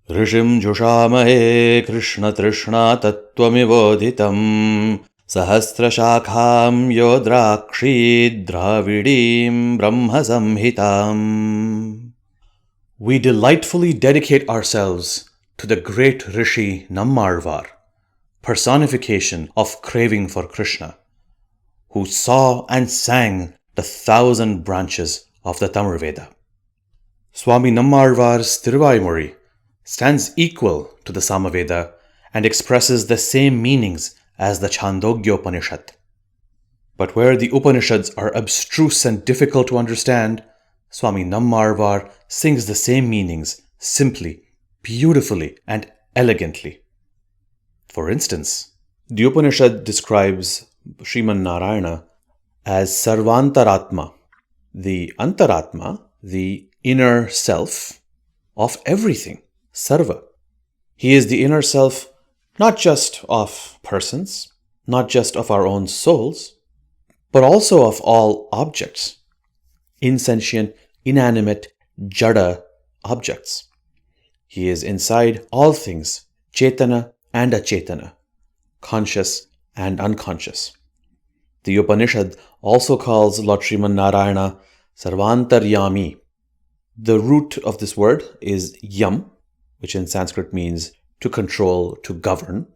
Rishim Jushamahe Krishna Trishna Tattvamivoditam Sahasra Shakham Yodrakshi Dravidim Brahma Samhitam. We delightfully dedicate ourselves to the great Rishi Nammaazhwar, personification of craving for Krishna, who saw and sang the 1,000 branches of the Tamil Veda. Swami Nammaazhwar's Thiruvaymozhi stands equal to the Samaveda and expresses the same meanings as the Chandogya Upanishad. But where the Upanishads are abstruse and difficult to understand, Swami Nammaazhwar sings the same meanings simply, beautifully, and elegantly. For instance, the Upanishad describes Sriman Narayana as Sarvantaratma, the Antaratma, the inner self of everything, Sarva. He is the inner self not just of persons, not just of our own souls, but also of all objects, insentient, inanimate, jada objects. He is inside all things, Chetana and Achetana, conscious and unconscious. The Upanishad also calls Lord Sriman Narayana Sarvantaryami. The root of this word is yam, which in Sanskrit means to control, to govern.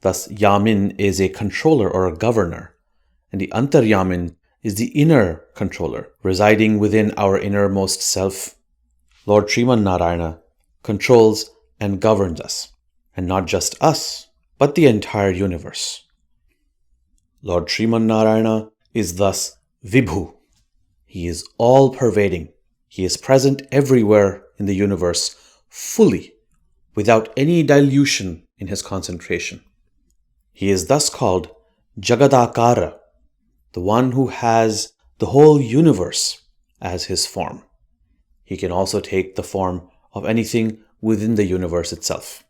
Thus, Yamin is a controller or a governor, and the Antaryamin is the inner controller, residing within our innermost self. Lord Sriman Narayana controls and governs us, and not just us, but the entire universe. Lord Sriman Narayana is thus Vibhu. He is all-pervading. He is present everywhere in the universe, fully, without any dilution in his concentration. He is thus called Jagadakara, the one who has the whole universe as his form. He can also take the form of anything within the universe itself.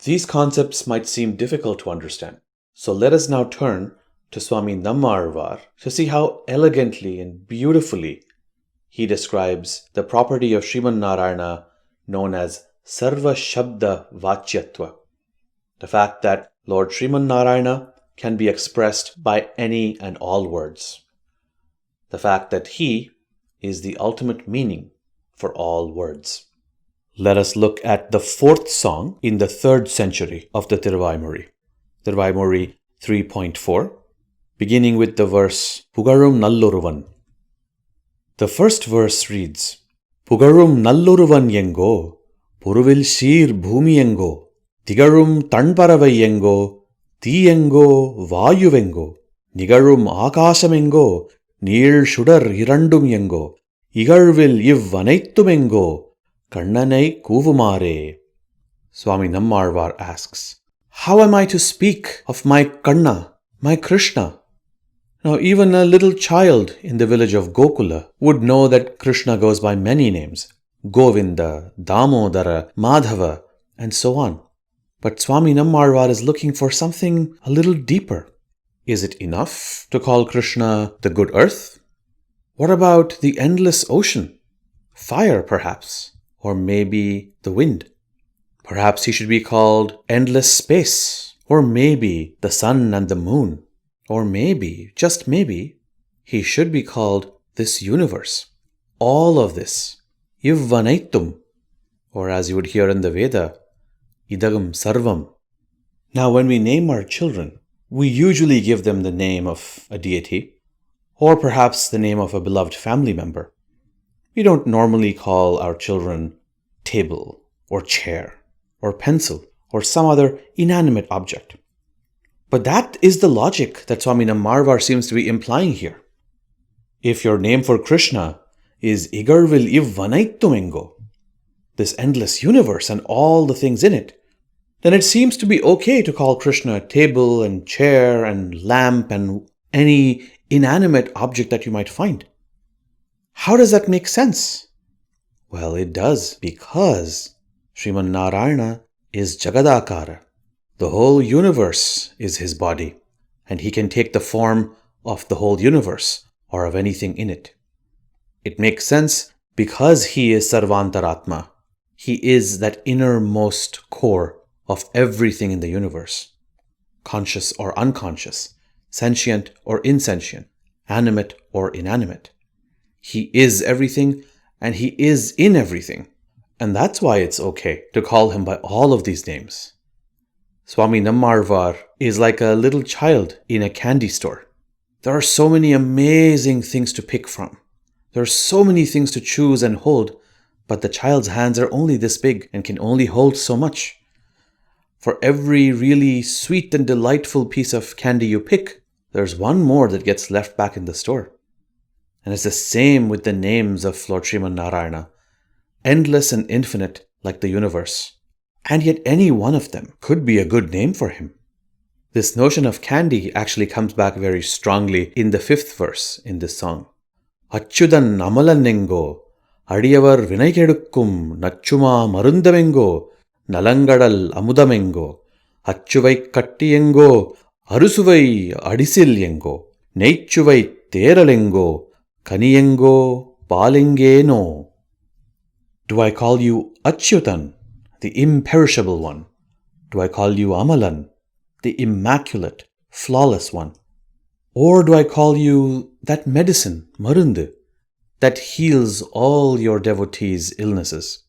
These concepts might seem difficult to understand, so let us now turn to Swami Nammaazhwar to see how elegantly and beautifully he describes the property of Sriman Narayana known as Sarva Shabda Vachyatva, the fact that Lord Sriman Narayana can be expressed by any and all words, the fact that he is the ultimate meaning for all words. Let us look at the fourth song in the 3rd century of the Tiruvaymozhi, Tiruvaymozhi 3.4, beginning with the verse Pugazhum Oruvan. The first verse reads, Pugazhum Oruvan yengo, Puruvil Shir Bhumi yengo, Tigarum Tanparavai yengo, Ti yengo, Vayu yengo, Nigarum Akasham yengo, Neel Shudar Irandum yengo, Igarvil Ivvanaittum yengo, Kannanai Kuvumare. Swami Nammaazhwar asks, how am I to speak of my Kanna, my Krishna? Now, even a little child in the village of Gokula would know that Krishna goes by many names, Govinda, Damodara, Madhava, and so on. But Swami Nammaazhwar is looking for something a little deeper. Is it enough to call Krishna the good earth? What about the endless ocean? Fire, perhaps, or maybe the wind. Perhaps he should be called endless space, or maybe the sun and the moon. Or maybe, just maybe, he should be called this universe. All of this. Ivvanaittum. Or as you would hear in the Veda, Idagam Sarvam. Now when we name our children, we usually give them the name of a deity, or perhaps the name of a beloved family member. We don't normally call our children table, or chair, or pencil, or some other inanimate object. But that is the logic that Swami Nammaazhwar seems to be implying here. If your name for Krishna is Igarvil Ivvanaittumengo, this endless universe and all the things in it, then it seems to be okay to call Krishna a table and chair and lamp and any inanimate object that you might find. How does that make sense? Well, it does, because Sriman Narayana is Jagadakara. The whole universe is his body, and he can take the form of the whole universe or of anything in it. It makes sense because he is Sarvantaratma. He is that innermost core of everything in the universe, conscious or unconscious, sentient or insentient, animate or inanimate. He is everything, and he is in everything. And that's why it's okay to call him by all of these names. Swami Nammaazhwar is like a little child in a candy store. There are so many amazing things to pick from. There are so many things to choose and hold, but the child's hands are only this big and can only hold so much. For every really sweet and delightful piece of candy you pick, there's one more that gets left back in the store. And it's the same with the names of Lord Sriman Narayana, endless and infinite like the universe. And yet any one of them could be a good name for him. This notion of candy actually comes back very strongly in the 5th verse in this song. Achyudan amalanengo, adiyavar vinaikedukkum, nachuma marundamengo, nalangadal amudamengo, achuvai kattiyengo, arusuvai adisilyengo, neichuvai teralengo, kaniyengo palengeno. Do I call you Achyutan, the imperishable one? Do I call you Amalan, the immaculate, flawless one? Or do I call you that medicine, Marundu, that heals all your devotees' illnesses?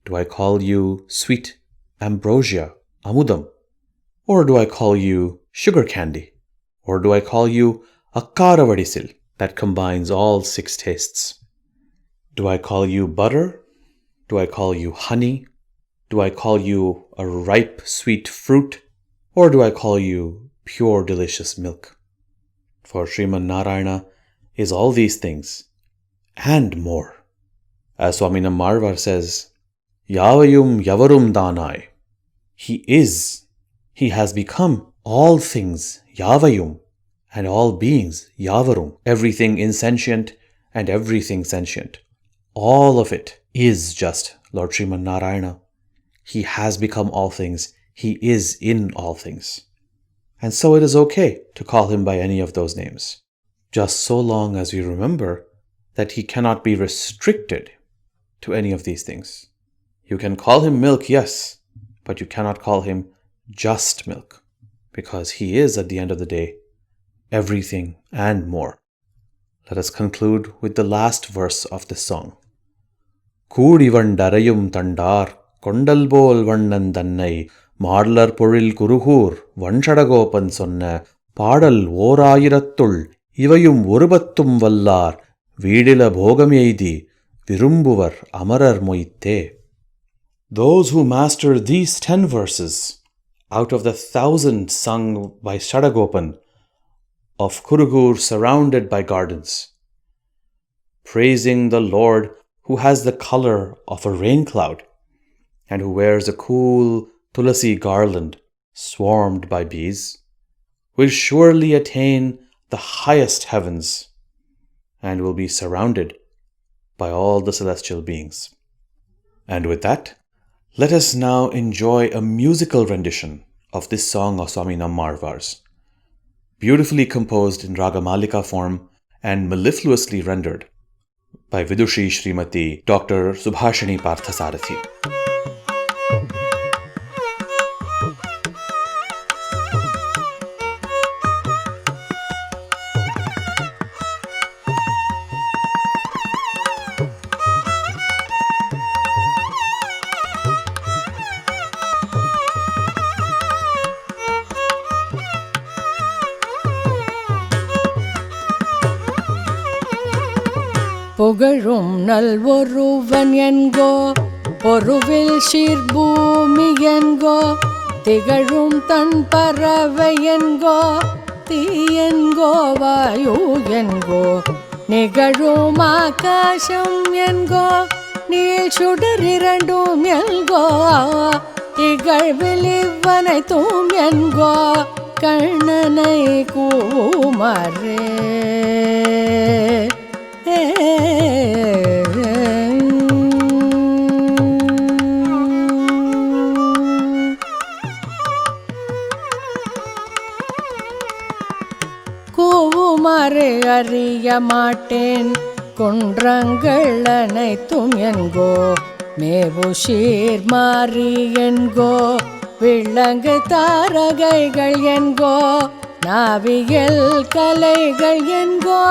Do I call you sweet ambrosia, Amudam? Or do I call you sugar candy? Or do I call you Akkaravadisil, that combines all 6 tastes? Do I call you butter? Do I call you honey? Do I call you a ripe, sweet fruit? Or do I call you pure, delicious milk? For Sriman Narayana is all these things and more. As Swami Nammaazhwar says, Yavayum Yavarum Danai. He is, he has become all things Yavayum, and all beings Yavarum, everything insentient and everything sentient. All of it is just Lord Sriman Narayana. He has become all things. He is in all things. And so it is okay to call him by any of those names, just so long as we remember that he cannot be restricted to any of these things. You can call him milk, yes, but you cannot call him just milk, because he is, at the end of the day, everything and more. Let us conclude with the last verse of this song. Koodivan darayum tandar kondalbol vannan thannai மாடலர் பொழில் குருகூர் வன்ஷடகோபன் சொன்ன பாடல் ஓராயிரத்துள் இவையும் ஒருபத்தும் வல்லார் வீடில போகமெய்தி விரும்புவர் அமரர் மொய்த்தே. Those who master these 10 verses out of the 1,000 sung by Shadagopan of Kurugur surrounded by gardens, praising the Lord who has the color of a rain cloud and who wears a cool tulasi garland swarmed by bees, will surely attain the highest heavens and will be surrounded by all the celestial beings. And with that, let us now enjoy a musical rendition of this song of Swami Nammaazhwar's, beautifully composed in Ragamalika form and mellifluously rendered by Vidushi Srimati Dr. Subhashini Parthasarathi. புகழும் நல் ஒருவன் என்கோ பொருவில் சீர்பூமி என்கோ திகழும் தன் பறவை என்கோ தீயென்கோ வாயு என்கோ நிகழும் ஆகாசம் என்கோ நீள் சுடர் இரண்டும் என்கோ இகழ்வில் இவ்வனைத்தும் என்கோ கண்ணனை கூமரே. கூவுமாறு அறிய மாட்டேன் குன்றங்கள் அனைத்தும் என்கோ மேவுஷீர் மாறி என்கோ விளங்கு தாரகைகள் என்கோ நாவியல் கலைகள் என்கோ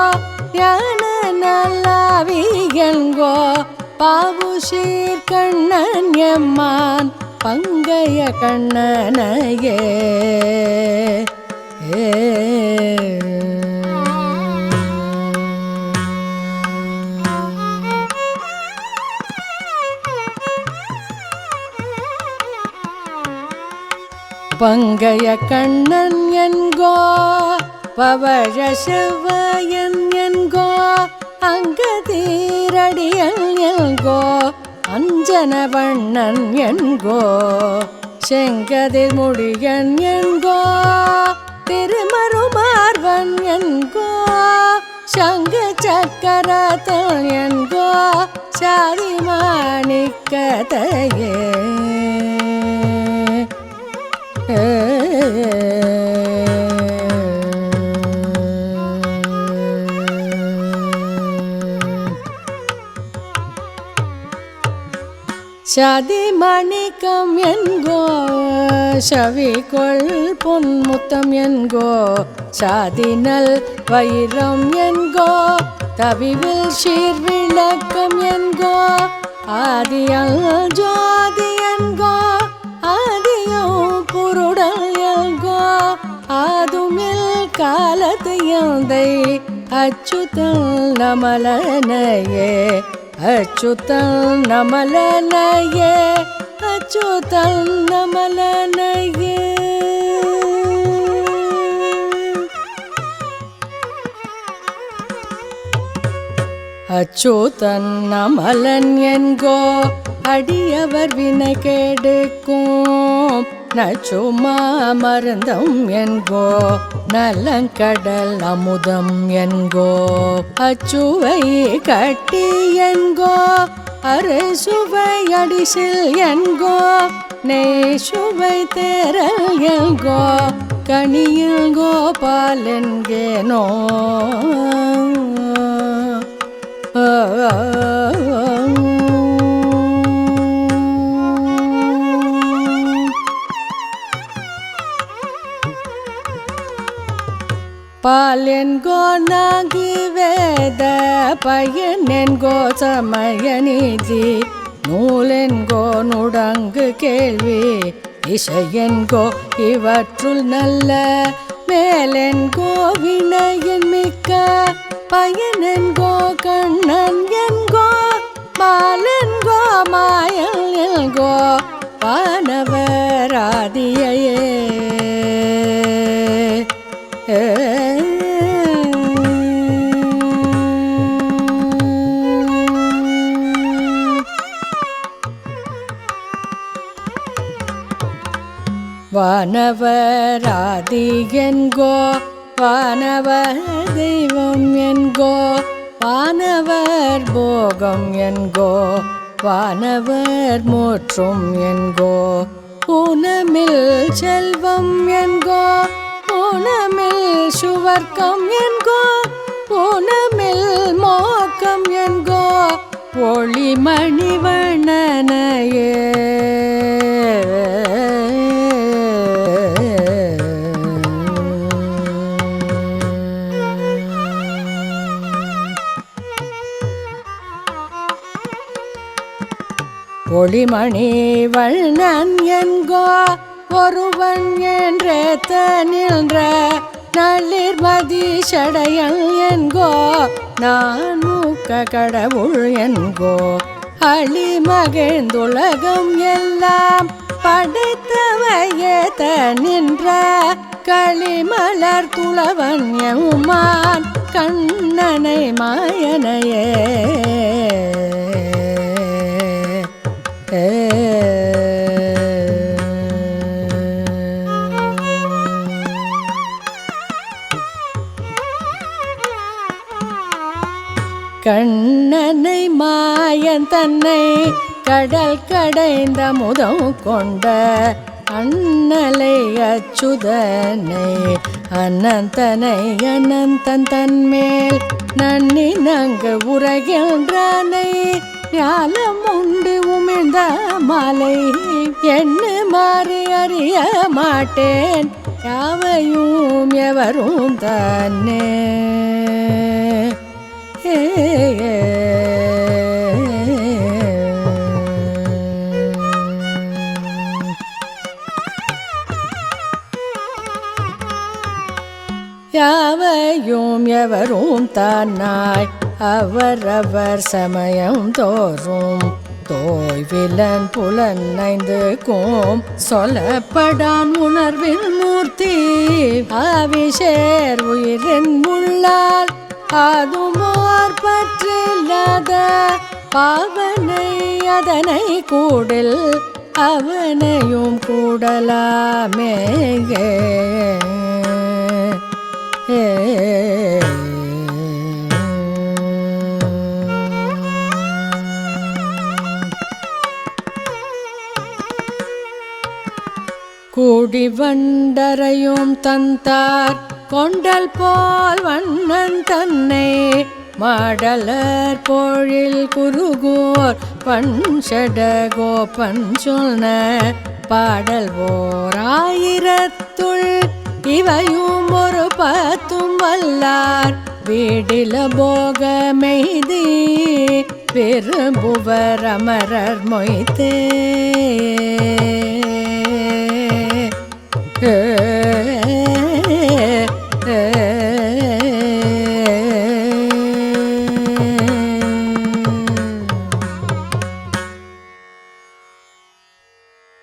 ஞான நல்லாவி என்கோ பாவுஷீர் கண்ணன் எம்மான் பங்கைய கண்ணனையே பங்கைய கண்ணன் என்கோ பவழ செவ்வாயன் என்கோ அங்கதீரடியல் என்கோ அஞ்சன வண்ணன் என்கோ செங்கதிர் முடியன் என்கோ திருமருமார்வன் என்கோ சங்கு சக்கரத்தல் என்கோ சாதி மாணிக்கதையே சாதி மணிக்கம் என்கோ சவிகொள் பொன்முத்தம் என்கோ சாதினல் வைரம் என்கோ தவிவில் சீர் விளக்கம் என்கோ ஆதியல் ஜோதி என்கோ ஆதியும் புருடல் என்கோ ஆதுமில் காலத்து எந்தை அச்சுதல் நமலனையே அச்சுதல் நமலனையே அச்சுதல் நமலனையே அச்சுதன் நமலன் என்கோ அடியவர் வினை கெடுக்கும் நச்சுமா மருந்தம் என்கோ நலங்கடல் அமுதம் என்கோ அச்சுவை கட்டி என்கோ அரைசுவை அடிசில் என்கோ நெய் சுவை தேரல் என்கோ கனியில் கோபால் என்கேனோ பாலென்கோ நாகி வேத பயனென்கோ சமய நீதி நூலென்கோ நுடங்கு கேள்வி இசையென்கோ இவற்றுள் நல்ல மேலென்கோ வினையின் மிக்க பயனென்கோ கண்ணன் என்கோ பாலென்கோ மாயல் என்கோ வானவராதியையே வானவராதி என்கோ வானவர் தெய்வம் என்கோ வானவர் போகம் என்கோ வானவர் மோற்றும் என்கோ ஊனமில் செல்வம் என்கோ ஊனமில் சுவர்க்கம் என்கோ ஊனமில் மோக்கம் என்கோ ஒளிமணி வண்ணனையே ஒளிமணி வண்ணன் என்கோ ஒருவன் என்றேத்த நின்ற நளிர்மதி சடையல் என்கோ நான் மூக்க கடவுள் என்கோ அழிமகிழ்ந்துலகம் எல்லாம் படைத்தவையேத்த நின்ற களிமலர் துளவன் எம்மான் கண்ணனை மாயனையே கண்ணனை மாயன் தன்னை கடல் கடைந்த முதம் கொண்ட அண்ணலை அச்சுதனை அனந்தனை அனந்தன் தன்மேல் நன்னி நங்கு உரைகின்றானை ஞாலம் உண்டு உமிழ்ந்த மாலை என்ன மாறி அறிய மாட்டேன் யாவையும் எவரும் தன்னே. யாவையும் எவரும் தானாய் அவரவர் சமயம் தோறும் தோய்விலன் புலனைந்துக்கும் சொல்லப்படான் உணர்வின் மூர்த்தி ஆவிஷேர் உயிரின் உள்ளால் அதுமோர் பற்றில்லாத பாவனை அதனை கூடில் அவனையும் கூடலாமே. கூடி வண்டரையும் தந்தார் கொண்டல் போல் வண்ணன் தன்னை மாடலர் பொழில் குருகூர் பஞ்சட கோபன் சொன்ன பாடல் ஓர் ஆயிரத்துள் இவையும் ஒரு பத்தும் வல்லார் வீடில போகமெய்தி விரும்புவர் அமரர் மொய்த்தே.